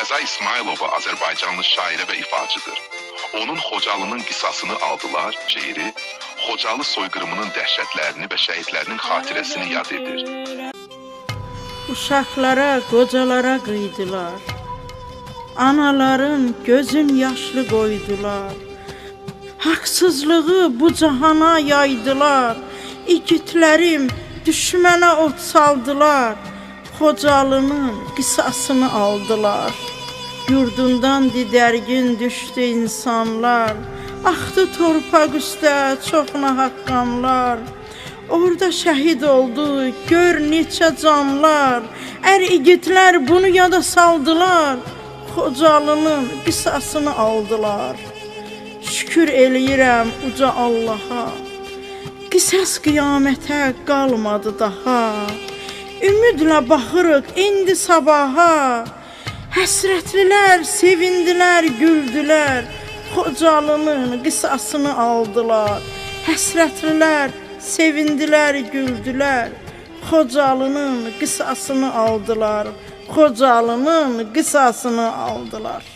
Rəza İsmailova Azərbaycanlı şairə və ifaçıdır. Onun Xocalının qisasını aldılar şeiri, Xocalı soyqırımının dəhşətlərini və şəhidlərinin xatirəsini yad edir. Uşaqlara, qocalara qıydılar. Anaların gözün yaşlı qoydular. Haqsızlığı bu cahana yaydılar. İgidlərim düşmənə od saldılar. Xocalının qisasını aldılar. Yurdundan didərgin düşdü insanlar. Axdı torpaq üstə çox nahaq qanlar. Orada şəhid oldu gör neçə canlar. İgidlər bunu yada saldılar. Xocalının qisasını aldılar. Şükür eləyirəm uca Allaha. Qisas qiyamətə qalmadı daha. Ümidlə baxırıq indi sabaha. Həsrətlilər sevindilər, güldülər. Xocalının qisasını aldılar. Həsrətlilər sevindilər, güldülər. Xocalının qisasını aldılar. Xocalının qisasını aldılar.